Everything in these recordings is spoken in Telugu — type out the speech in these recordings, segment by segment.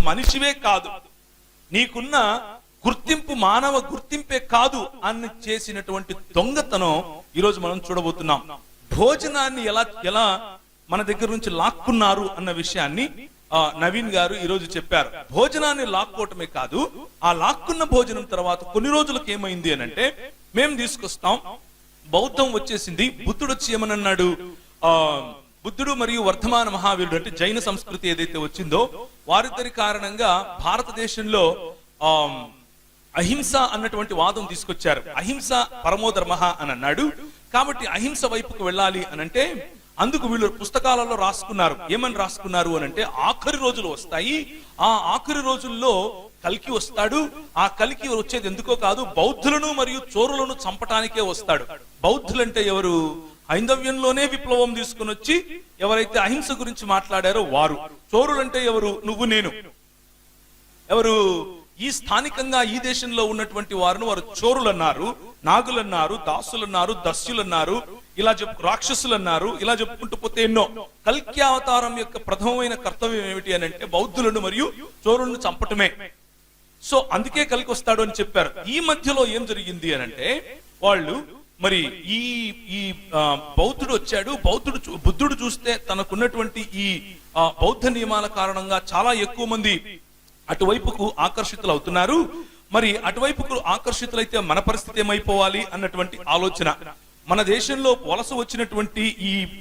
మనిషివే కాదు, నీకున్న గుర్తింపు మానవ గుర్తింపే కాదు అని చేసినటువంటి దొంగతనం ఈరోజు మనం చూడబోతున్నాం. భోజనాన్ని ఎలా మన దగ్గర నుంచి లాక్కున్నారు అన్న విషయాన్ని నవీన్ గారు ఈరోజు చెప్పారు. భోజనాన్ని లాక్కోవటమే కాదు, ఆ లాక్కున్న భోజనం తర్వాత కొన్ని రోజులకు ఏమైంది అని అంటే, మేము తీసుకొస్తాం, బౌద్ధం వచ్చేసింది. బుద్ధుడు వచ్చి ఏమనన్నాడు, బుద్ధుడు మరియు వర్ధమాన మహావీరుడు అంటే జైన సంస్కృతి ఏదైతే వచ్చిందో వారిద్దరి కారణంగా భారతదేశంలో అహింస అన్నటువంటి వాదం తీసుకొచ్చారు. అహింస పరమోధర్మ అని అన్నాడు. కాబట్టి అహింస వైపుకు వెళ్ళాలి అని అంటే అందుకు వీళ్ళు పుస్తకాలలో రాసుకున్నారు. ఏమని రాసుకున్నారు అని అంటే, ఆఖరి రోజులు వస్తాయి, ఆ ఆఖరి రోజుల్లో కల్కి వస్తాడు. ఆ కల్కి వచ్చేది ఎందుకో కాదు, బౌద్ధులను మరియు చోరులను చంపటానికే వస్తాడు. బౌద్ధులంటే ఎవరు? హైందవ్యంలోనే విప్లవం తీసుకుని వచ్చి ఎవరైతే అహింస గురించి మాట్లాడారో వారు. చోరులంటే ఎవరు? నువ్వు నేను. ఎవరు? ఈ స్థానికంగా ఈ దేశంలో ఉన్నటువంటి వారిని వారు చోరులన్నారు, నాగులన్నారు, దాసులన్నారు, దస్యులన్నారు, ఇలా రాక్షసులన్నారు. ఇలా చెప్పుకుంటూ పోతే ఎన్నో. కల్కి అవతారం యొక్క ప్రథమమైన కర్తవ్యం ఏమిటి అని అంటే బౌద్ధులను మరియు చోరులను చంపటమే. సో అందుకే కల్కి వస్తాడు అని చెప్పారు. ఈ మధ్యలో ఏం జరిగింది అని అంటే, వాళ్ళు మరి ఈ బౌద్ధుడు వచ్చాడు. బుద్ధుడు చూస్తే తనకున్నటువంటి ఈ బౌద్ధ నియమాల కారణంగా చాలా ఎక్కువ మంది అటువైపుకు ఆకర్షితులు అవుతున్నారు. మరి అటువైపుకు ఆకర్షితులైతే మన పరిస్థితి ఏమైపోవాలి అన్నటువంటి ఆలోచన. మన దేశంలో వలస వచ్చినటువంటి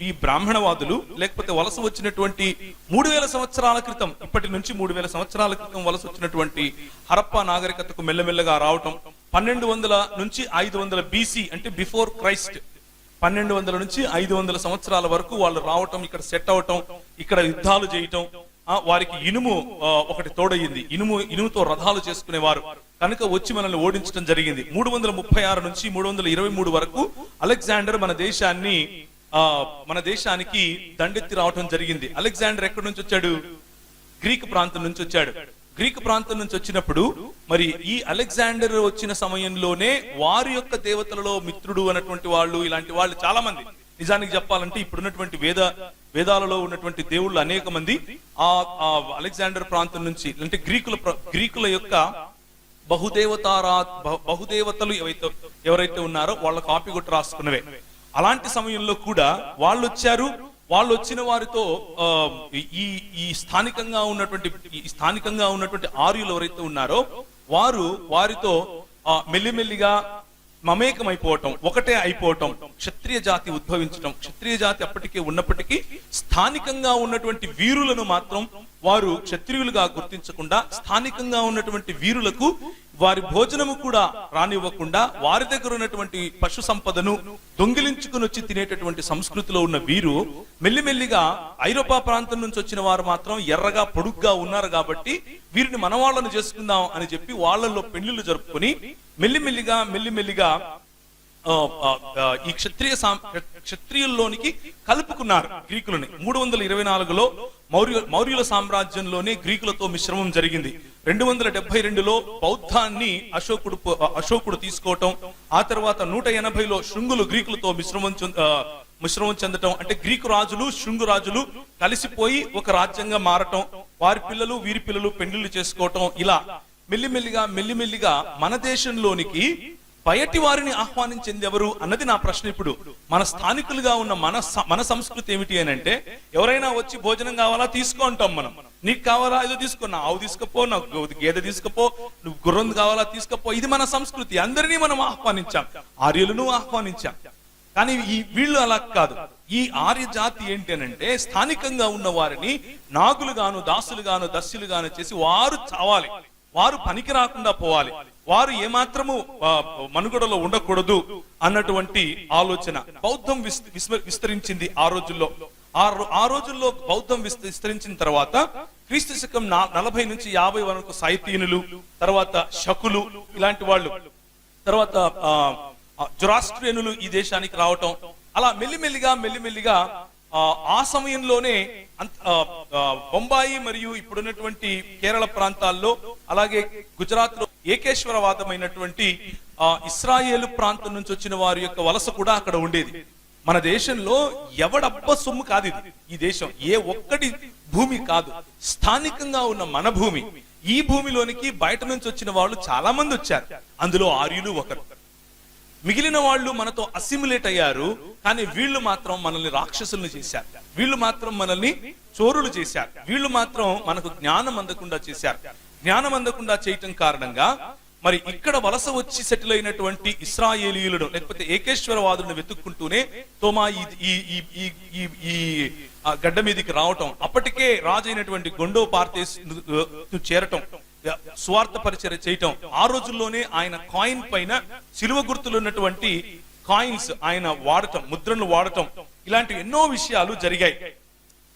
ఈ బ్రాహ్మణవాదులు, లేకపోతే వలస వచ్చినటువంటి 3000 సంవత్సరాల క్రితం, ఇప్పటి నుంచి 3000 సంవత్సరాల క్రితం వలస వచ్చినటువంటి హరప్పా నాగరికతకు మెల్లమెల్లగా రావటం, 1200 నుంచి 500 BC అంటే బిఫోర్ క్రైస్ట్, 1200 నుంచి 500 సంవత్సరాల వరకు వాళ్ళు రావటం, ఇక్కడ సెట్ అవటం, ఇక్కడ యుద్ధాలు చేయటం. వారికి ఇనుము ఒకటి తోడయింది. ఇనుముతో రథాలు చేసుకునేవారు కనుక వచ్చి మనల్ని ఓడించడం జరిగింది. 336 నుంచి 323 వరకు అలెగ్జాండర్ మన దేశానికి దండెత్తి రావటం జరిగింది. అలెగ్జాండర్ ఎక్కడి నుంచి వచ్చాడు? గ్రీక్ ప్రాంతం నుంచి వచ్చాడు. గ్రీక్ ప్రాంతం నుంచి వచ్చినప్పుడు మరి ఈ అలెగ్జాండర్ వచ్చిన సమయంలోనే వారి యొక్క దేవతలలో మిత్రుడు అన్నటువంటి వాళ్ళు, ఇలాంటి వాళ్ళు చాలా మంది. నిజానికి చెప్పాలంటే ఇప్పుడున్నటువంటి వేదాలలో ఉన్నటువంటి దేవుళ్ళు అనేక మంది ఆ అలెగ్జాండర్ ప్రాంతం నుంచి, అంటే గ్రీకుల యొక్క బహుదేవతలు ఎవరైతే ఉన్నారో వాళ్ళ కాపీ కొట్టి రాసుకున్నవే. అలాంటి సమయంలో కూడా వాళ్ళు వచ్చారు. వాళ్ళు వచ్చిన వారితో ఈ స్థానికంగా ఉన్నటువంటి ఆర్యులు ఎవరైతే ఉన్నారో వారితో మెల్లిమెల్లిగా మమేకమైపోవటం, ఒకటే అయిపోవటం, క్షత్రియ జాతి ఉద్భవించటం. క్షత్రియ జాతి అప్పటికే ఉన్నప్పటికీ స్థానికంగా ఉన్నటువంటి వీరులను మాత్రం వారు క్షత్రియులుగా గుర్తించకుండా, స్థానికంగా ఉన్నటువంటి వీరులకు వారి భోజనము కూడా రానివ్వకుండా, వారి దగ్గర ఉన్నటువంటి పశు సంపదను దొంగిలించుకుని వచ్చి తినేటటువంటి సంస్కృతిలో ఉన్న వీరు మెల్లిమెల్లిగా ఐరోపా ప్రాంతం నుంచి వచ్చిన వారు మాత్రం ఎర్రగా పొడుగ్గా ఉన్నారు కాబట్టి వీరిని మనవాళ్లను చేసుకుందాం అని చెప్పి వాళ్ళల్లో పెళ్లిళ్లు జరుపుకొని మెల్లిమెల్లిగా ఈ క్షత్రియుల్లోనికి కలుపుకున్నారు గ్రీకులని. 324లో మౌర్యుల సామ్రాజ్యంలోనే గ్రీకులతో మిశ్రమం జరిగింది. 272లో బౌద్ధాన్ని అశోకుడు తీసుకోవటం, ఆ తర్వాత 180లో శృంగులు గ్రీకులతో మిశ్రమం చెందటం, అంటే గ్రీకు రాజులు శృంగు రాజులు కలిసిపోయి ఒక రాజ్యంగా మారటం, వారి పిల్లలు వీరి పిల్లలు పెళ్లిళ్లు చేసుకోవటం. ఇలా మెల్లిమెల్లిగా మన దేశంలోనికి బయటి వారిని ఆహ్వానించింది ఎవరు అన్నది నా ప్రశ్న. ఇప్పుడు మన స్థానికులుగా ఉన్న మన సంస్కృతి ఏమిటి అని అంటే, ఎవరైనా వచ్చి భోజనం కావాలా తీసుకో అంటాం మనం. నీకు కావాలా ఏదో తీసుకో, నా ఆవు తీసుకపో, నాకు గేదె తీసుకపో, నువ్వు గుర్రం కావాలా తీసుకపో. ఇది మన సంస్కృతి. అందరినీ మనం ఆహ్వానించాం, ఆర్యులను ఆహ్వానించాం. కానీ వీళ్ళు అలా కాదు. ఈ ఆర్య జాతి ఏంటి అంటే, స్థానికంగా ఉన్న వారిని నాగులుగాను, దాసులుగాను, దస్యులుగాను చేసి వారు చావాలి, వారు పనికి రాకుండా పోవాలి, వారు ఏమాత్రము మనుగడలో ఉండకూడదు అన్నటువంటి ఆలోచన. బౌద్ధం విస్తరించింది ఆ రోజుల్లో. ఆ రోజుల్లో బౌద్ధం విస్తరించిన తర్వాత క్రీస్తు శకం 40 నుంచి 50 వరకు సైతీనులు, తర్వాత శకులు, ఇలాంటి వాళ్ళు, తర్వాత జొరాస్ట్రియనులు ఈ దేశానికి రావటం. అలా మెల్లిమెల్లిగా ఆ సమయంలోనే బొంబాయి మరియు ఇప్పుడున్నటువంటి కేరళ ప్రాంతాల్లో, అలాగే గుజరాత్ లో ఏకేశ్వరవాదమైనటువంటి ఇస్రాయేలు ప్రాంతం నుంచి వచ్చిన వారి యొక్క వలస కూడా అక్కడ ఉండేది. మన దేశంలో ఎవడబ్బ సొమ్ము కాదు ఇది. ఈ దేశం ఏ ఒక్కటి భూమి కాదు, స్థానికంగా ఉన్న మన భూమి. ఈ భూమిలోనికి బయట నుంచి వచ్చిన వాళ్ళు చాలా మంది వచ్చారు, అందులో ఆర్యులు ఒకరు. మిగిలిన వాళ్ళు మనతో అసిమిలేట్ అయ్యారు, కానీ వీళ్ళు మాత్రం మనల్ని రాక్షసుల్ని చేశారు, వీళ్ళు మాత్రం మనల్ని చోరులు చేశారు, వీళ్ళు మాత్రం మనకు జ్ఞానం అందకుండా చేశారు. జ్ఞానం అందకుండా చేయటం కారణంగా మరి ఇక్కడ వలస వచ్చి సెటిల్ అయినటువంటి ఇస్రాయేలీయులను లేకపోతే ఏకేశ్వరవాదులను వెతుక్కుంటూనే తోమా ఈ గడ్డ మీదకి రావటం, అప్పటికే రాజు అయినటువంటి గొండో పార్తేస్ చేరటం, స్వార్థ పరిచర్య చేయటం, ఆ రోజుల్లోనే ఆయన కాయిన్ పైన సిలువ గుర్తులు ఉన్నటువంటి కాయిన్స్ ఆయన వాడటం, ముద్రను వాడటం, ఇలాంటి ఎన్నో విషయాలు జరిగాయి.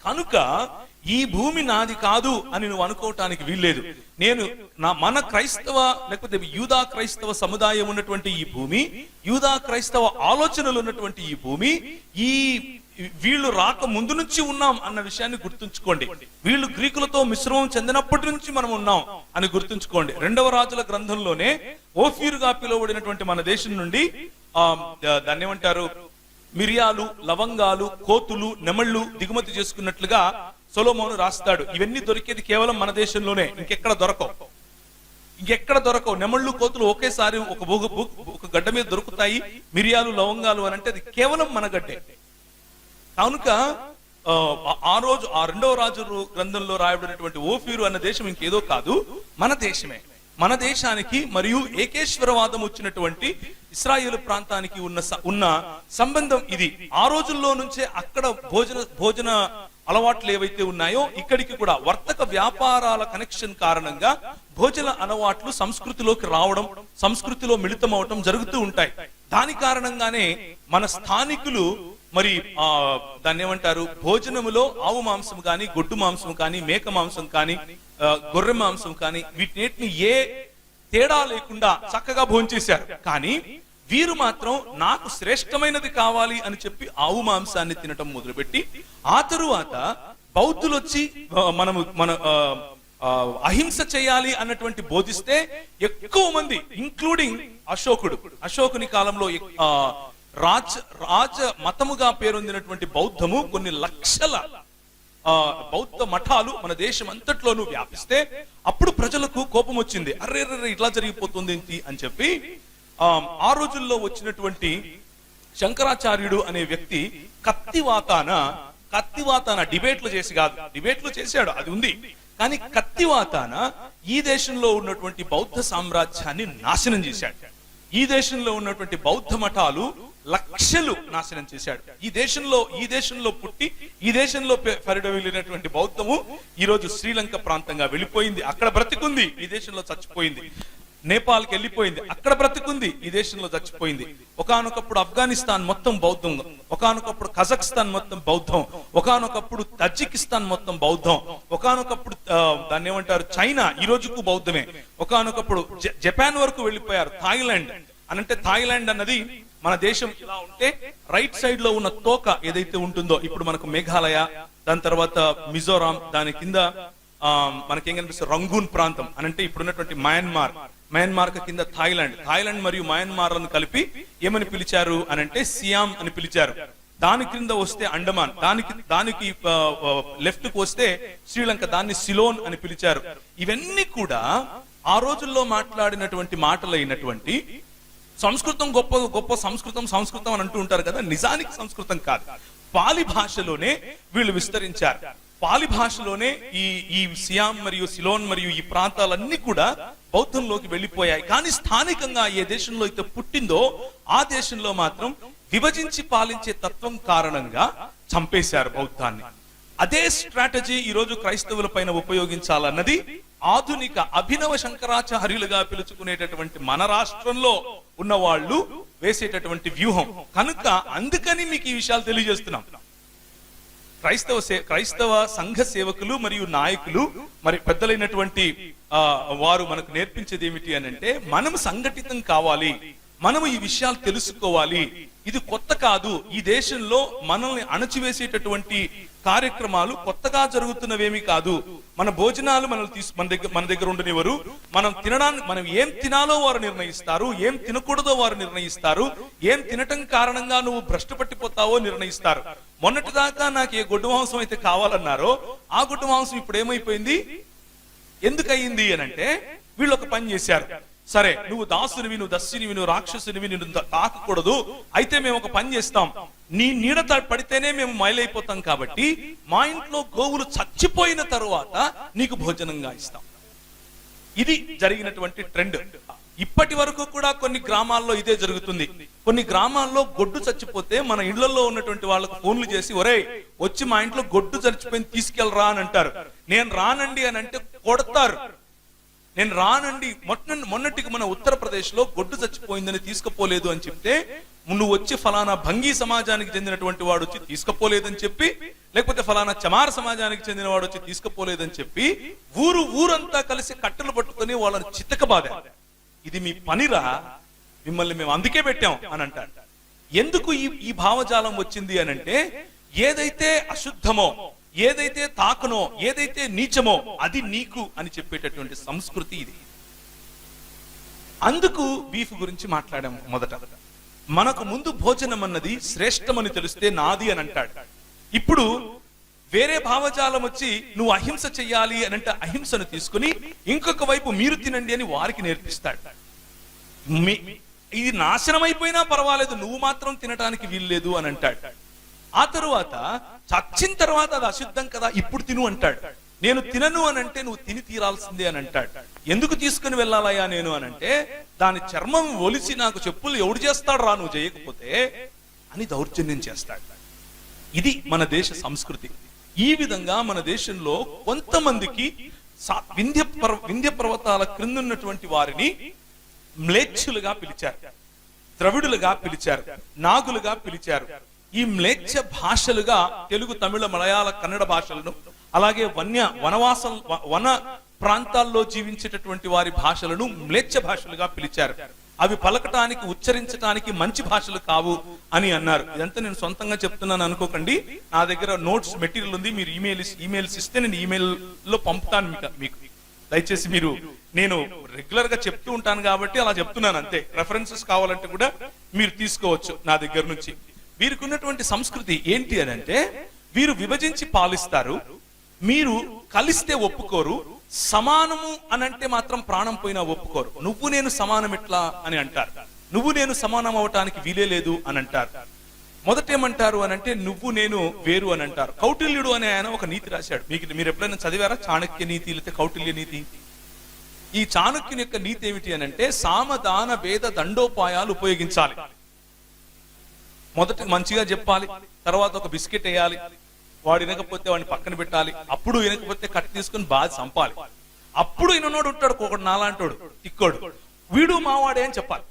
కనుక ఈ భూమి నాది కాదు అని నువ్వు అనుకోవటానికి వీల్లేదు. మన క్రైస్తవ లేకపోతే యూదా క్రైస్తవ సముదాయం ఉన్నటువంటి ఈ భూమి, యూదా క్రైస్తవ ఆలోచనలు ఉన్నటువంటి ఈ భూమి, వీళ్ళు రాక ముందు నుంచి ఉన్నాం అన్న విషయాన్ని గుర్తుంచుకోండి. వీళ్ళు గ్రీకులతో మిశ్రమం చెందినప్పటి నుంచి మనం ఉన్నాం అని గుర్తుంచుకోండి. 2వ రాజుల గ్రంథంలోనే ఓఫీరుగా పిలువబడినటువంటి మన దేశం నుండి దాన్ని ఏమంటారు, మిరియాలు, లవంగాలు, కోతులు, నెమళ్ళు దిగుమతి చేసుకున్నట్లుగా సొలొమోను రాస్తాడు. ఇవన్నీ దొరికేది కేవలం మన దేశంలోనే, ఇంకెక్కడ దొరకవు. నెమళ్ళు, కోతులు ఒకేసారి ఒక గడ్డ మీద దొరుకుతాయి. మిరియాలు, లవంగాలు అని అంటే అది కేవలం మన గడ్డే. కనుక ఆ 2వ రాజు గ్రంథంలో రాయబడినటువంటి ఓఫీరు అన్న దేశం ఇంకేదో కాదు, మన దేశమే. మన దేశానికి మరియు ఏకేశ్వరవాదం వచ్చినటువంటి ఇశ్రాయేలు ప్రాంతానికి ఉన్న సంబంధం ఇది. ఆ రోజుల్లో నుంచే అక్కడ భోజన అలవాట్లు ఏవైతే ఉన్నాయో ఇక్కడికి కూడా వర్తక వ్యాపారాల కనెక్షన్ కారణంగా భోజన అలవాట్లు సంస్కృతిలోకి రావడం, సంస్కృతిలో మిళితమవటం జరుగుతూ ఉంటాయి. దాని కారణంగానే మన స్థానికులు మరి దాన్ని ఏమంటారు, భోజనములో ఆవు మాంసం కానీ, గొడ్డు మాంసం కానీ, మేక మాంసం కానీ, గొర్రె మాంసం కానీ, వీటిని ఏ తేడా లేకుండా చక్కగా భోంచేశారు. కానీ వీరు మాత్రం నాకు శ్రేష్టమైనది కావాలి అని చెప్పి ఆవు మాంసాన్ని తినటం మొదలుపెట్టి, ఆ తరువాత బౌద్ధులు వచ్చి మన అహింస చేయాలి అన్నటువంటి బోధిస్తే ఎక్కువ మంది, ఇంక్లూడింగ్ అశోకుని కాలంలో రాజ మతముగా పేరొందినటువంటి బౌద్ధము కొన్ని లక్షల బౌద్ధ మఠాలు మన దేశం అంతట్లోనూ వ్యాపిస్తే అప్పుడు ప్రజలకు కోపం వచ్చింది. అర్రే ఇట్లా జరిగిపోతుంది అని చెప్పి ఆ రోజుల్లో వచ్చినటువంటి శంకరాచార్యుడు అనే వ్యక్తి కత్తివాతాన డిబేట్లు చేసి కాదు, డిబేట్లు చేశాడు, అది ఉంది, కానీ కత్తివాతాన ఈ దేశంలో ఉన్నటువంటి బౌద్ధ సామ్రాజ్యాన్ని నాశనం చేశాడు. ఈ దేశంలో ఉన్నటువంటి బౌద్ధ మఠాలు లక్షలు నాశనం చేశాడు. ఈ దేశంలో పుట్టి ఈ దేశంలో పరిడవిల్లినటువంటి బౌద్ధము ఈ రోజు శ్రీలంక ప్రాంతంగా వెళ్ళిపోయింది, అక్కడ బ్రతికుంది, ఈ దేశంలో చచ్చిపోయింది. నేపాల్కి వెళ్ళిపోయింది, అక్కడ బ్రతికుంది, ఈ దేశంలో చచ్చిపోయింది. ఒకానొకప్పుడు ఆఫ్ఘనిస్తాన్ మొత్తం బౌద్ధం, ఒకానొకప్పుడు కజాఖ్స్తాన్ మొత్తం బౌద్ధం, ఒకానొకప్పుడు తజికిస్తాన్ మొత్తం బౌద్ధం, ఒకానొకప్పుడు దాన్ని ఏమంటారు చైనా ఈ రోజుకు బౌద్ధమే, ఒకానొకప్పుడు జపాన్ వరకు వెళ్ళిపోయారు. థాయిలాండ్ అనంటే, థాయిలాండ్ అన్నది మన దేశం ఇలా ఉంటే రైట్ సైడ్ లో ఉన్న తోక ఏదైతే ఉంటుందో, ఇప్పుడు మనకు మేఘాలయ, దాని తర్వాత మిజోరాం, దాని కింద మనకేం కనిపిస్తుంది రంగూన్ ప్రాంతం అనంటే ఇప్పుడున్నటువంటి మయన్మార్ కింద థాయిలాండ్ మరియు మయన్మార్లను కలిపి ఏమని పిలిచారు అనంటే సియాం అని పిలిచారు. దాని క్రింద వస్తే అండమాన్, దానికి లెఫ్ట్ కు వస్తే శ్రీలంక, దాన్ని సిలోన్ అని పిలిచారు. ఇవన్నీ కూడా ఆ రోజుల్లో మాట్లాడినటువంటి మాటలు అయినటువంటి సంస్కృతం గొప్ప సంస్కృతం అని అంటూ ఉంటారు కదా, నిజానికి సంస్కృతం కాదు, పాలి భాషలోనే వీళ్ళు విస్తరించారు. పాలి భాషలోనే ఈ సియాం మరియు సిలోన్ మరియు ఈ ప్రాంతాలన్నీ కూడా బౌద్ధంలోకి వెళ్ళిపోయాయి. కానీ స్థానికంగా ఏ దేశంలో అయితే పుట్టిందో ఆ దేశంలో మాత్రం విభజించి పాలించే తత్వం కారణంగా చంపేశారు బౌద్ధాన్ని. అదే స్ట్రాటజీ ఈ రోజు క్రైస్తవుల పైన ఉపయోగించాలన్నది ఆధునిక అభినవ శంకరాచార్యులుగా పిలుచుకునేటటువంటి మన రాష్ట్రంలో ఉన్న వాళ్ళు వేసేటటువంటి వ్యూహం. కనుక అందుకని మీకు ఈ విషయాలు తెలియజేస్తున్నాం. క్రైస్తవ సంఘ సేవకులు మరియు నాయకులు మరి పెద్దలైనటువంటి వారు మనకు నేర్పించేది ఏమిటి అని అంటే, మనము సంఘటితం కావాలి, మనము ఈ విషయాలు తెలుసుకోవాలి. ఇది కొత్త కాదు. ఈ దేశంలో మనల్ని అణచివేసేటటువంటి కార్యక్రమాలు కొత్తగా జరుగుతున్నవేమీ కాదు. మన భోజనాలు మన దగ్గర ఉండనివ్వరు. మనం తినడానికి, మనం ఏం తినాలో వారు నిర్ణయిస్తారు, ఏం తినకూడదో వారు నిర్ణయిస్తారు, ఏం తినటం కారణంగా నువ్వు భ్రష్టు పట్టిపోతావో నిర్ణయిస్తారు. మొన్నటిదాకా నాకు ఏ గొడ్డు మాంసం అయితే కావాలన్నారో ఆ గొడ్డు మాంసం ఇప్పుడు ఏమైపోయింది, ఎందుకయింది అని అంటే వీళ్ళు ఒక పని చేశారు. సరే, నువ్వు దాసునివి, నువ్వు దస్యునివి, నువ్వు రాక్షసునివి, నిన్ను తాకకూడదు. అయితే మేము ఒక పని చేస్తాం, నీ నీడ పడితేనే మేము మైలైపోతాం కాబట్టి మా ఇంట్లో గోవులు చచ్చిపోయిన తరువాత నీకు భోజనంగా ఇస్తాం. ఇది జరిగినటువంటి ట్రెండ్. ఇప్పటి వరకు కూడా కొన్ని గ్రామాల్లో ఇదే జరుగుతుంది. కొన్ని గ్రామాల్లో గొడ్డు చచ్చిపోతే మన ఇళ్లలో ఉన్నటువంటి వాళ్ళకు ఫోన్లు చేసి, ఒరేయ్ వచ్చి మా ఇంట్లో గొడ్డు చచ్చిపోయింది తీసుకెళ్ళరా అని అంటారు. నేను రానండి అని అంటే కొడతారు. నేను రానండి, మొన్నటికి మన ఉత్తరప్రదేశ్ లో గొడ్డు చచ్చిపోయిందని తీసుకుపోలేదు అని చెప్తే, నువ్వు వచ్చి ఫలానా భంగీ సమాజానికి చెందినటువంటి వాడు వచ్చి తీసుకుపోలేదని చెప్పి, లేకపోతే ఫలానా చమార సమాజానికి చెందిన వాడు వచ్చి తీసుకుపోలేదని చెప్పి ఊరంతా కలిసి కట్టెలు పట్టుకొని వాళ్ళని చితకబాద. ఇది మీ పనిరా, మిమ్మల్ని మేము అందుకే పెట్టాం అని అంటారు. ఎందుకు ఈ భావజాలం వచ్చింది అని అంటే, ఏదైతే అశుద్ధమో, ఏదైతే తాకనో, ఏదైతే నీచమో అది నీకు అని చెప్పేటటువంటి సంస్కృతి ఇది. అందుకు బీఫ్ గురించి మాట్లాడాము. మొదట మనకు ముందు భోజనం అన్నది శ్రేష్టమని తెలిస్తే నాది అని అంటాడు. ఇప్పుడు వేరే భావజాలం వచ్చి నువ్వు అహింస చెయ్యాలి అని అంటే అహింసను తీసుకుని ఇంకొక వైపు మీరు తినండి అని వారికి నేర్పిస్తాడు. ఇది నాశనం అయిపోయినా పర్వాలేదు, నువ్వు మాత్రం తినడానికి వీల్లేదు అని అంటాడు. ఆ తరువాత చచ్చిన తర్వాత అది అశుద్ధం కదా, ఇప్పుడు తిను అంటాడు. నేను తినను అని అంటే నువ్వు తిని తీరాల్సిందే అని అంటాడు. ఎందుకు తీసుకుని వెళ్ళాలయ్యా నేను అని అంటే, దాని చర్మం ఒలిసి నాకు చెప్పులు ఎవడు చేస్తాడు రా నువ్వు చేయకపోతే అని దౌర్జన్యం చేస్తాడు. ఇది మన దేశ సంస్కృతి. ఈ విధంగా మన దేశంలో కొంతమందికి వింధ్య పర్వతాల క్రిందున్నటువంటి వారిని మ్లేచ్ఛులుగా పిలిచారు, ద్రవిడులుగా పిలిచారు, నాగులుగా పిలిచారు. ఈ మ్లేచ్ఛ భాషలుగా తెలుగు, తమిళ, మలయాళ, కన్నడ భాషలను, అలాగే వన ప్రాంతాల్లో జీవించేటటువంటి వారి భాషలను మ్లేచ్ఛ భాషలుగా పిలిచారు. అవి పలకటానికి, ఉచ్చరించడానికి మంచి భాషలు కావు అని అన్నారు. ఇదంతా నేను సొంతంగా చెప్తున్నాను అనుకోకండి. నా దగ్గర నోట్స్ మెటీరియల్ ఉంది, మీరు ఈమెయిల్స్ ఇస్తే నేను ఈమెయిల్ లో పంపుతాను మీకు. దయచేసి మీరు, నేను రెగ్యులర్ గా చెప్తూ ఉంటాను కాబట్టి అలా చెప్తున్నాను అంతే. రెఫరెన్సెస్ కావాలంటే కూడా మీరు తీసుకోవచ్చు నా దగ్గర నుంచి. వీరికి ఉన్నటువంటి సంస్కృతి ఏంటి అని అంటే, వీరు విభజించి పాలిస్తారు, మీరు కలిస్తే ఒప్పుకోరు, సమానము అని అంటే మాత్రం ప్రాణం పోయినా ఒప్పుకోరు. నువ్వు నేను సమానం ఎట్లా అని అంటారు, నువ్వు నేను సమానం అవటానికి వీలే లేదు అని అంటారు. మొదటేమంటారు అని అంటే, నువ్వు నేను వేరు అని అంటారు. కౌటిల్యుడు అనే ఆయన ఒక నీతి రాశాడు. మీరు ఎప్పుడైనా చదివారా చాణక్య నీతి లేకపోతే కౌటిల్య నీతి? ఈ చాణక్యుని యొక్క నీతి ఏమిటి అని అంటే, సామదాన భేద దండోపాయాలు ఉపయోగించాలి. మొదట మంచిగా చెప్పాలి, తర్వాత ఒక బిస్కెట్ వేయాలి, వాడు వినకపోతే వాడిని పక్కన పెట్టాలి, అప్పుడు వినకపోతే కట్టి తీసుకుని బాధ చంపాలి. అప్పుడు వినోడు ఉంటాడు ఒకడు నాలాంటోడు తిక్కోడు, వీడు మావాడే అని చెప్పాలి.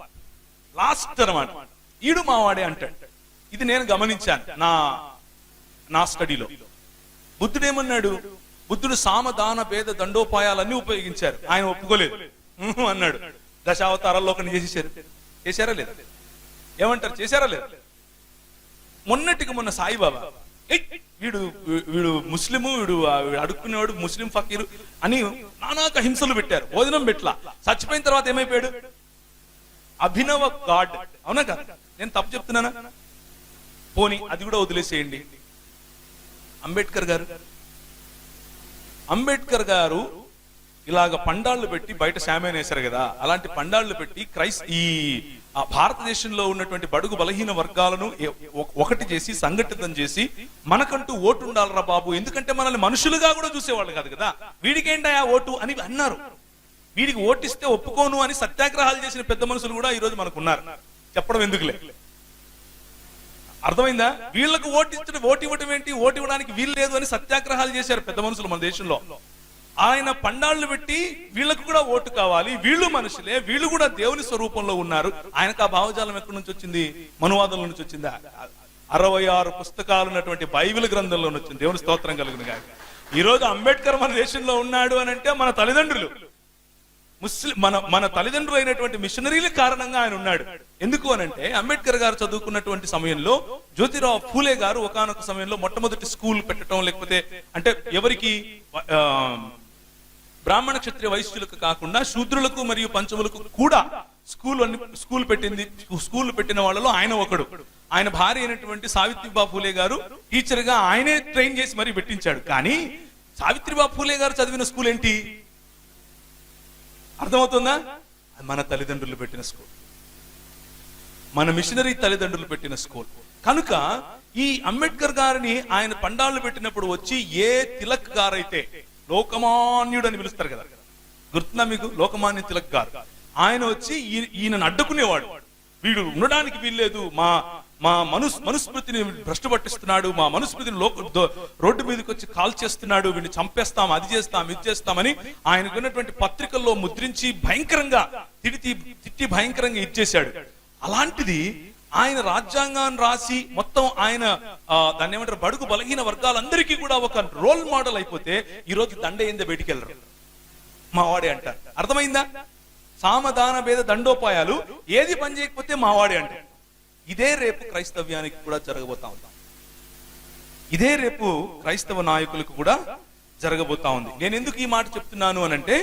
లాస్ట్ అన్నమాట, వీడు మావాడే అంటాడు. ఇది నేను గమనించాను నా స్టడీలో. బుద్ధుడు ఏమన్నాడు? బుద్ధుడు సామదాన భేద దండోపాయాలన్నీ ఉపయోగించారు, ఆయన ఒప్పుకోలేదు అన్నాడు. దశావతారాల్లో ఒకరిని చేశారా లేదా? ఏమంటారు, చేశారా లేదా? మొన్నటికి మొన్న సాయిబాబా, వీడు ముస్లిము, వీడు అడుక్కునేవాడు, ముస్లిం ఫకీరు అని నానాక హింసలు పెట్టారు. భోజనం పెట్లా, చచ్చిపోయిన తర్వాత ఏమైపోయాడు? అభినవ గాడ్. అవునా కదా? నేను తప్పు చెప్తున్నానా? పోనీ అది కూడా వదిలేసేయండి. అంబేద్కర్ గారు ఇలాగ పండాళ్లు పెట్టి బయట శామ్యాన్ వేశారు కదా, అలాంటి పండాళ్లు పెట్టి ఈ భారతదేశంలో ఉన్నటువంటి బడుగు బలహీన వర్గాలను ఒకటి చేసి సంఘటితం చేసి, మనకంటూ ఓటు ఉండాలరా బాబు, ఎందుకంటే మనల్ని మనుషులుగా కూడా చూసేవాళ్ళు కాదు కదా, వీడికేంటా ఓటు అని అన్నారు. వీడికి ఓటిస్తే ఒప్పుకోను అని సత్యాగ్రహాలు చేసిన పెద్ద మనుషులు కూడా ఈ రోజు మనకు ఉన్నారు. చెప్పడం ఎందుకులే, అర్థమైందా? వీళ్ళకు ఓటు ఇవ్వటం ఏంటి, ఓటు ఇవ్వడానికి వీలు లేదు అని సత్యాగ్రహాలు చేశారు పెద్ద మనుషులు మన దేశంలో. ఆయన పండాళ్లు పెట్టి వీళ్ళకు కూడా ఓటు కావాలి, వీళ్ళు మనుషులే, వీళ్ళు కూడా దేవుని స్వరూపంలో ఉన్నారు. ఆయనకు ఆ భావజాలం ఎక్కడి నుంచి వచ్చింది? మనువాదంలో నుంచి వచ్చిందా? 66 పుస్తకాలు ఉన్నటువంటి బైబిల్ గ్రంథంలో వచ్చింది. దేవుని స్తోత్రం కలుగును గాక. ఈ రోజు అంబేద్కర్ మన దేశంలో ఉన్నాడు అని అంటే మన తల్లిదండ్రులు, మన తల్లిదండ్రులు అయినటువంటి మిషనరీల కారణంగా ఆయన ఉన్నాడు. ఎందుకు అనంటే అంబేద్కర్ గారు చదువుకున్నటువంటి సమయంలో జ్యోతిరావు ఫూలే గారు ఒకానొక సమయంలో మొట్టమొదటి స్కూల్ పెట్టడం, లేకపోతే అంటే ఎవరికి బ్రాహ్మణ క్షత్రియ వైశ్యులకు కాకుండా శూద్రులకు మరియు పంచములకు కూడా స్కూల్ పెట్టిన వాళ్ళలో ఆయన ఒకడు. ఆయన భార్య అయినటువంటి సావిత్రిబా ఫూలే గారు టీచర్ గా ఆయనే ట్రైన్ చేసి మరీ పెట్టించాడు. కానీ సావిత్రిబా ఫూలే గారు చదివిన స్కూల్ ఏంటి అర్థమవుతుందా? మన తల్లిదండ్రులు పెట్టిన స్కూల్, మన మిషనరీ తల్లిదండ్రులు పెట్టిన స్కూల్. కనుక ఈ అంబేద్కర్ గారిని ఆయన పండాళ్ళు పెట్టినప్పుడు వచ్చి ఏ తిలక్ గారైతే లోకమాన్యుడు అని పిలుస్తారు కదా, గుర్తుందా మీకు? లోకమాన్య తిలక్ గారు ఆయన వచ్చి ఈయనను అడ్డుకునేవాడు. వీడు ఉండడానికి వీల్లేదు, మా మనుస్మృతిని భ్రష్టు పట్టిస్తున్నాడు, మా మనుస్మృతిని రోడ్డు మీదకి వచ్చి కాల్ చేస్తున్నాడు, వీడిని చంపేస్తాం, అది చేస్తాం, ఇది చేస్తామని ఆయనకున్నటువంటి పత్రికల్లో ముద్రించి భయంకరంగా తిట్టి భయంకరంగా ఇచ్చేశాడు. అలాంటిది ఆయన రాజ్యాంగాన్ని రాసి మొత్తం ఆయన దాన్ని ఏమంటారు, బడుగు బలహీన వర్గాలందరికీ కూడా ఒక రోల్ మోడల్ అయిపోతే ఈరోజు దండేందే బయటికి వెళ్ళరు మావాడే అంటారు. అర్థమైందా? సామదాన భేద దండోపాయాలు ఏది పని చేయకపోతే మావాడే అంటారు. ఇదే రేపు క్రైస్తవ్యానికి కూడా జరగబోతా ఉంది. ఇదే రేపు క్రైస్తవ నాయకులకు కూడా జరగబోతా ఉంది. నేను ఎందుకు ఈ మాట చెప్తున్నాను అనంటే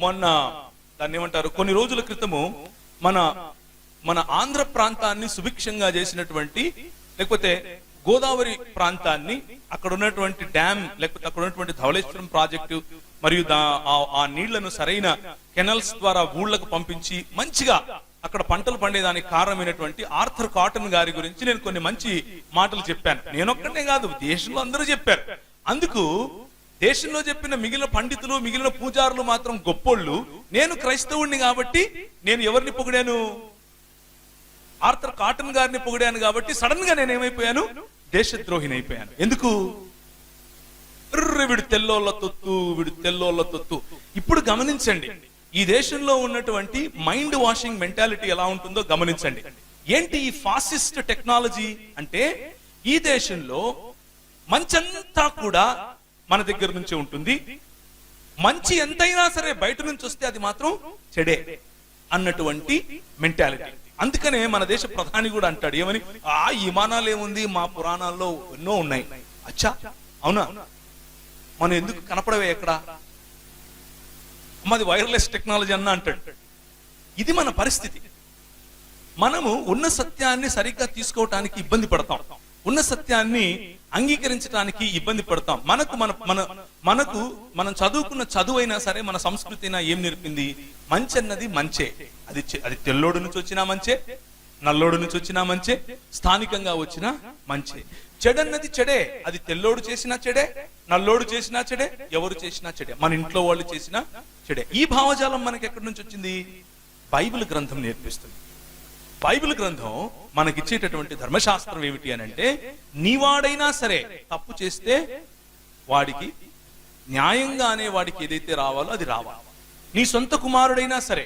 మొన్న దాన్ని ఏమంటారు, కొన్ని రోజుల క్రితము మన ఆంధ్ర ప్రాంతాన్ని సుభిక్షంగా చేసినటువంటి, లేకపోతే గోదావరి ప్రాంతాన్ని, అక్కడ ఉన్నటువంటి డ్యామ్, లేకపోతే అక్కడ ఉన్నటువంటి ధవళేశ్వరం ప్రాజెక్టు మరియు ఆ నీళ్లను సరైన కెనల్స్ ద్వారా ఊళ్ళకు పంపించి మంచిగా అక్కడ పంటలు పండేదానికి కారణమైనటువంటి ఆర్థర్ కాటన్ గారి గురించి నేను కొన్ని మంచి మాటలు చెప్పాను. నేనొక్కనే కాదు, దేశంలో అందరూ చెప్పారు. అందుకు దేశంలో చెప్పిన మిగిలిన పండితులు, మిగిలిన పూజారులు మాత్రం గొప్పోళ్ళు. నేను క్రైస్తవుణ్ణి కాబట్టి నేను ఎవరిని పొగిడాను? ఆర్థర్ కాటన్ గారిని పొగిడాను. కాబట్టి సడన్ గా నేను ఏమైపోయాను? దేశద్రోహిని అయిపోయాను. ఎందుకు? వీడు తెల్లోళ్ళ తొత్తు. ఇప్పుడు గమనించండి, ఈ దేశంలో ఉన్నటువంటి మైండ్ వాషింగ్ మెంటాలిటీ ఎలా ఉంటుందో గమనించండి. ఏంటి ఈ ఫాసిస్ట్ టెక్నాలజీ అంటే, ఈ దేశంలో మంచంతా కూడా మన దగ్గర నుంచే ఉంటుంది, మంచి ఎంతైనా సరే బయట నుంచి వస్తే అది మాత్రం చెడే అన్నటువంటి మెంటాలిటీ. అందుకనే మన దేశ ప్రధాని కూడా అంటాడు ఏమని, ఈ విమానాలు ఏముంది, మా పురాణాల్లో ఎన్నో ఉన్నాయి. అచ్చా అవునా, మనం ఎందుకు కనపడవే ఎక్కడ, మాది వైర్లెస్ టెక్నాలజీ అన్న అంటాడు. ఇది మన పరిస్థితి. మనము ఉన్న సత్యాన్ని సరిగ్గా తీసుకోవటానికి ఇబ్బంది పడతాం, ఉన్న సత్యాన్ని అంగీకరించడానికి ఇబ్బంది పడతాం. మనం చదువుకున్న చదువు అయినా సరే, మన సంస్కృతి అయినా ఏం నేర్పింది? మంచి అన్నది మంచే, అది తెల్లోడు నుంచి వచ్చినా మంచే, నల్లోడు నుంచి వచ్చినా మంచే, స్థానికంగా వచ్చినా మంచే. చెడన్నది చెడే, అది తెల్లోడు చేసినా చెడే, నల్లోడు చేసినా చెడే, ఎవరు చేసినా చెడే, మన ఇంట్లో వాళ్ళు చేసినా చెడే. ఈ భావజాలం మనకి ఎక్కడి నుంచి వచ్చింది? బైబిల్ గ్రంథం నేర్పిస్తుంది. బైబిల్ గ్రంథం మనకిచ్చేటటువంటి ధర్మశాస్త్రం ఏమిటి అని అంటే, నీవాడైనా సరే తప్పు చేస్తే వాడికి న్యాయంగానే వాడికి ఏదైతే రావాలో అది రావాలి. నీ సొంత కుమారుడైనా సరే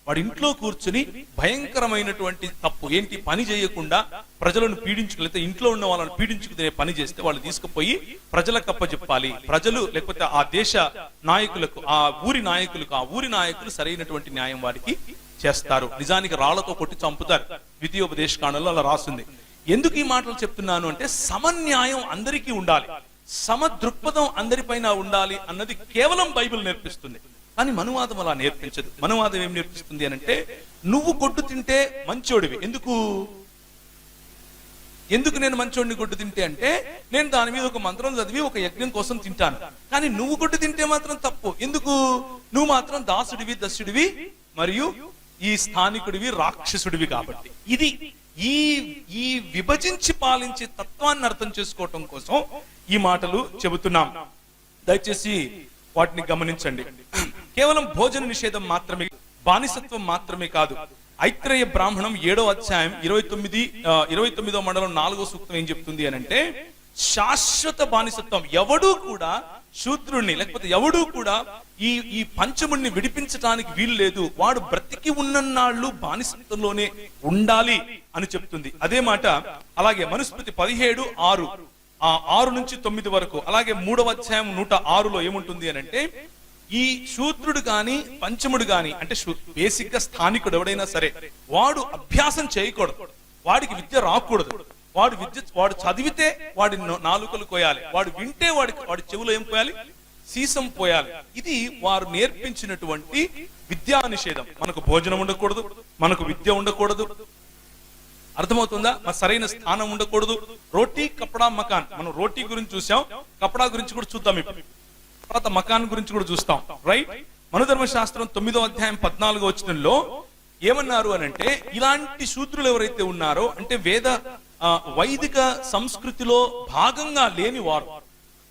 వాడి ఇంట్లో కూర్చుని భయంకరమైనటువంటి తప్పు ఏంటి పని చేయకుండా ప్రజలను పీడించుకుని, ఇంట్లో ఉన్న వాళ్ళని పీడించుకునే పని చేస్తే వాళ్ళు తీసుకుపోయి ప్రజలకు అప్పచెప్పాలి. ప్రజలు లేకపోతే ఆ దేశ నాయకులకు, ఆ ఊరి నాయకులు సరైనటువంటి న్యాయం వారికి చేస్తారు. నిజానికి రాళ్లతో కొట్టి చంపుతారు. ద్వితీయోపదేశకాండంలో అలా రాస్తుంది. ఎందుకు ఈ మాటలు చెప్తున్నాను అంటే, సమన్యాయం అందరికీ ఉండాలి, సమ దృక్పథం అందరిపైన ఉండాలి అన్నది కేవలం బైబిల్ నేర్పిస్తుంది. కానీ మనువాదం అలా నేర్పించదు. మనువాదం ఏం నేర్పిస్తుంది అనంటే, నువ్వు గొడ్డు తింటే మంచోడివి. ఎందుకు నేను మంచోడిని గొడ్డు తింటే అంటే, నేను దాని మీద ఒక మంత్రం చదివి ఒక యజ్ఞం కోసం తింటాను. కానీ నువ్వు గొడ్డు తింటే మాత్రం తప్పు. ఎందుకు? నువ్వు మాత్రం దాసుడివి, దస్యుడివి మరియు ఈ స్థానికుడివి, రాక్షసుడివి. కాబట్టి ఇది ఈ విభజించి పాలించే తత్వాన్ని అర్థం చేసుకోవటం కోసం ఈ మాటలు చెబుతున్నాం. దయచేసి వాటిని గమనించండి. కేవలం భోజన నిషేధం మాత్రమే, బానిసత్వం మాత్రమే కాదు. ఐత్రేయ బ్రాహ్మణం 7వ అధ్యాయం 29వ మండలం 4వ సూక్తం ఏం చెప్తుంది అనంటే, శాశ్వత బానిసత్వం. ఎవడూ కూడా శూద్రుణ్ణి లేకపోతే ఎవడూ కూడా ఈ పంచముణ్ణి విడిపించడానికి వీలు లేదు. వాడు బ్రతికి ఉన్నన్నాళ్ళు బానిసత్వంలోనే ఉండాలి అని చెప్తుంది. అదే మాట అలాగే మనుస్మృతి 17:6 నుంచి 9 వరకు, అలాగే 3వ అధ్యాయం 106లో ఏముంటుంది అని అంటే, ఈ శూద్రుడు గాని పంచముడు గాని అంటే బేసిక్ గా స్థానికుడు ఎవడైనా సరే వాడు అభ్యాసం చేయకూడదు, వాడికి విద్య రాకూడదు. వాడు చదివితే వాడి నాలుకలు కోయాలి, వాడు వింటే వాడి చెవులో ఏం పోయాలి, సీసం పోయాలి. ఇది వారు నేర్పించినటువంటి విద్యా నిషేధం. మనకు భోజనం ఉండకూడదు, మనకు విద్య ఉండకూడదు, అర్థమవుతుందా? మన సరైన స్థానం ఉండకూడదు. రోటీ కపడా మకాన్, మనం రోటీ గురించి చూసాం, కపడా గురించి కూడా చూద్దాం, ఇప్పుడు తర్వాత మకాన్ గురించి కూడా చూస్తాం. రైట్? మనుధర్మశాస్త్రం 9వ అధ్యాయం 14వ వచనంలో ఏమన్నారు అనంటే, ఇలాంటి శూద్రులు ఎవరైతే ఉన్నారో అంటే వైదిక సంస్కృతిలో భాగంగా లేని వారు.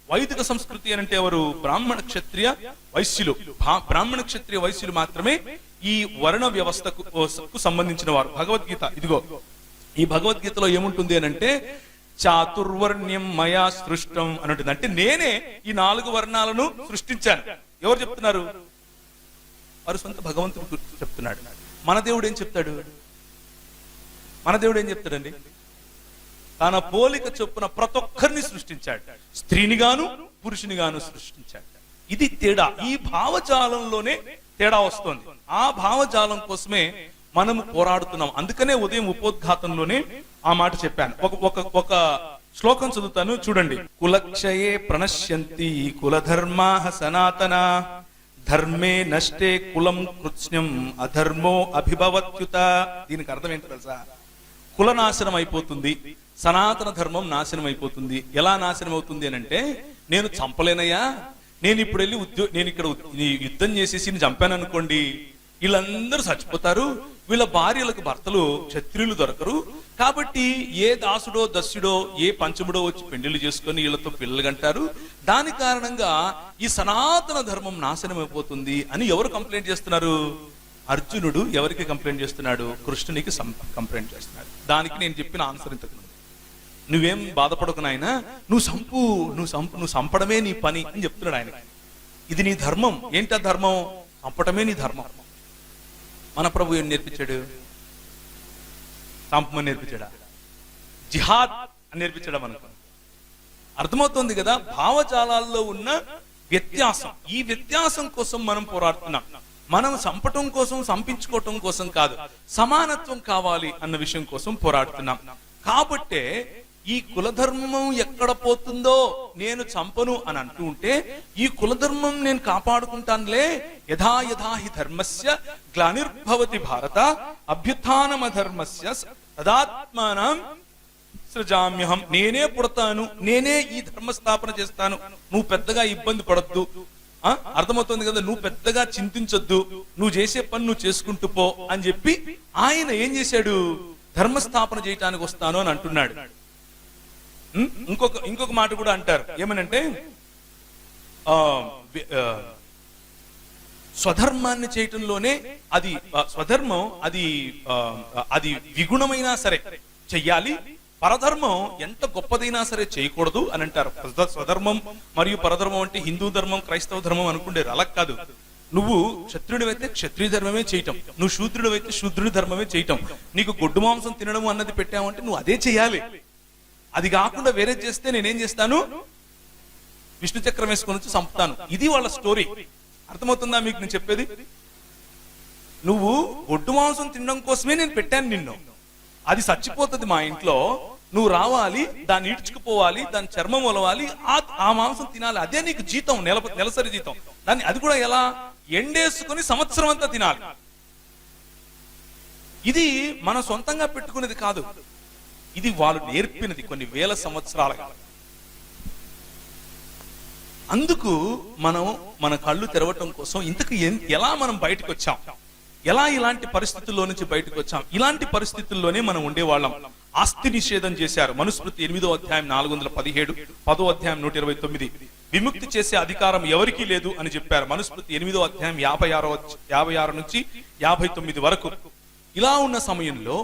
వైదిక సంస్కృతి అంటే ఎవరు? బ్రాహ్మణ క్షత్రియ వైశ్యులు. బ్రాహ్మణ క్షత్రియ వైశ్యులు మాత్రమే ఈ వర్ణ వ్యవస్థకు సంబంధించిన వారు. భగవద్గీత, ఇదిగో ఈ భగవద్గీతలో ఏముంటుంది అనంటే, చాతుర్వర్ణ్యం మయా సృష్టం అని ఉంటుంది. అంటే నేనే ఈ 4 వర్ణాలను సృష్టించాను. ఎవరు చెప్తున్నారు? వారు సొంత భగవంతుడు చెప్తున్నాడు. మన దేవుడు ఏం చెప్తాడు? మన దేవుడు ఏం చెప్తాడండి? తన పోలిక చొప్పున ప్రతి ఒక్కరిని సృష్టించాడు, స్త్రీని గాను పురుషుని గాను సృష్టించాడు. ఇది తేడా. ఈ భావజాలంలోనే తేడా వస్తుంది. ఆ భావజాలం కోసమే మనము పోరాడుతున్నాం. అందుకనే ఉదయం ఉపోద్ఘాతంలోనే ఆ మాట చెప్పాను. ఒక శ్లోకం చదువుతాను, చూడండి. కులక్షయే ప్రణశ్యంతి కులధర్మాః సనాతన ధర్మే నష్టే కులం కృత్స్నం అధర్మో అభిభవత్యుత. దీనికి అర్థం ఏంటో తెలుసా? కుల నాశనం అయిపోతుంది, సనాతన ధర్మం నాశనం అయిపోతుంది. ఎలా నాశనం అవుతుంది అని అంటే, నేను చంపలేనయ్యా, నేను ఇప్పుడు వెళ్ళి నేను ఇక్కడ యుద్ధం చేసేసి చంపాను అనుకోండి, వీళ్ళందరూ చచ్చిపోతారు, వీళ్ళ భార్యలకు భర్తలు క్షత్రియులు దొరకరు, కాబట్టి ఏ దాసుడో దస్యుడో ఏ పంచముడో వచ్చి పెళ్లిళ్ళు చేసుకొని వీళ్ళతో పిల్లలు కంటారు, దాని కారణంగా ఈ సనాతన ధర్మం నాశనం అయిపోతుంది అని ఎవరు కంప్లైంట్ చేస్తున్నారు? అర్జునుడు ఎవరికి కంప్లైంట్ చేస్తున్నాడు? కృష్ణునికి కంప్లైంట్ చేస్తున్నాడు. దానికి నేను చెప్పిన ఆన్సర్ ఇంతకు, నువ్వేం బాధపడకు నాయనా, నువ్వు చంపడమే నీ పని అని చెప్తున్నాడు ఆయన. ఇది నీ ధర్మం. ఏంటి ఆ ధర్మం? చంపటమే నీ ధర్మం. మన ప్రభు ఏం నేర్పించాడు? చంపమని నేర్పించాడా? జిహాద్ అని నేర్పించాడా మనకు? అర్థమవుతుంది కదా భావజాలాల్లో ఉన్న వ్యత్యాసం. ఈ వ్యత్యాసం కోసం మనం పోరాడుతున్నాం. మనం చంపటం కోసం, చంపించుకోవటం కోసం కాదు, సమానత్వం కావాలి అన్న విషయం కోసం పోరాడుతున్నాం. కాబట్టే ఈ కులధర్మం ఎక్కడ పోతుందో నేను చంపను అని అంటూ ఉంటే, ఈ కులధర్మం నేను కాపాడుకుంటానులే. యథా యథా హి ధర్మస్య గ్లానిర్భవతి భారత అభ్యుత్థానమధర్మస్య తదాత్మానం సృజామ్యహం. నేనే పుడతాను, నేనే ఈ ధర్మ స్థాపన చేస్తాను, నువ్వు పెద్దగా ఇబ్బంది పడద్దు. అర్థమవుతుంది కదా? నువ్వు పెద్దగా చింతించొద్దు, నువ్వు చేసే పని నువ్వు చేసుకుంటూ పో అని చెప్పి ఆయన ఏం చేశాడు? ధర్మస్థాపన చేయటానికి వస్తాను అని అంటున్నాడు. ఇంకొక మాట కూడా అంటారు, ఏమనంటే స్వధర్మాన్ని చేయటంలోనే అది స్వధర్మం, అది విగుణమైనా సరే చెయ్యాలి, పరధర్మం ఎంత గొప్పదైనా సరే చేయకూడదు అని అంటారు. స్వధర్మం మరియు పరధర్మం అంటే హిందూ ధర్మం, క్రైస్తవ ధర్మం అనుకుంటారు. అలా కాదు. నువ్వు క్షత్రుడివైతే క్షత్రియ ధర్మమే చేయటం, నువ్వు శూద్రుడివైతే శూద్రుడి ధర్మమే చేయటం. నీకు గొడ్డు మాంసం తినడం అన్నది పెట్టామంటే నువ్వు అదే చేయాలి. అది కాకుండా వేరే చేస్తే నేనేం చేస్తాను? విష్ణు చక్రం వేసుకొని వచ్చి చంపుతాను. ఇది వాళ్ళ స్టోరీ. అర్థమవుతుందా మీకు నేను చెప్పేది? నువ్వు గొడ్డు మాంసం తినడం కోసమే నేను పెట్టాను నిన్ను, అది చచ్చిపోతుంది మా ఇంట్లో, నువ్వు రావాలి, దాన్ని ఈడ్చుకుపోవాలి, దాని చర్మం ఒలవాలి, ఆ మాంసం తినాలి. అదే నీకు జీతం, నెలసరి జీతం. దాన్ని అది కూడా ఎలా? ఎండేసుకుని సంవత్సరం అంతా తినాలి. ఇది మనం సొంతంగా పెట్టుకునేది కాదు, ఇది వాళ్ళు నేర్పినది కొన్ని వేల సంవత్సరాలుగా. అందుకు మనం మన కళ్ళు తెరవటం కోసం ఇంతకు ఎలా మనం బయటకు వచ్చాం, ఎలా ఇలాంటి పరిస్థితుల్లో నుంచి బయటకు వచ్చాం? ఇలాంటి పరిస్థితుల్లోనే మనం ఉండేవాళ్ళం. ఆస్తి నిషేధం చేశారు. మనుస్మృతి 8వ అధ్యాయం 417, 10వ అధ్యాయం 129. విముక్తి చేసే అధికారం ఎవరికీ లేదు అని చెప్పారు. మనుస్మృతి 8వ అధ్యాయం 56 నుంచి 59 వరకు. ఇలా ఉన్న సమయంలో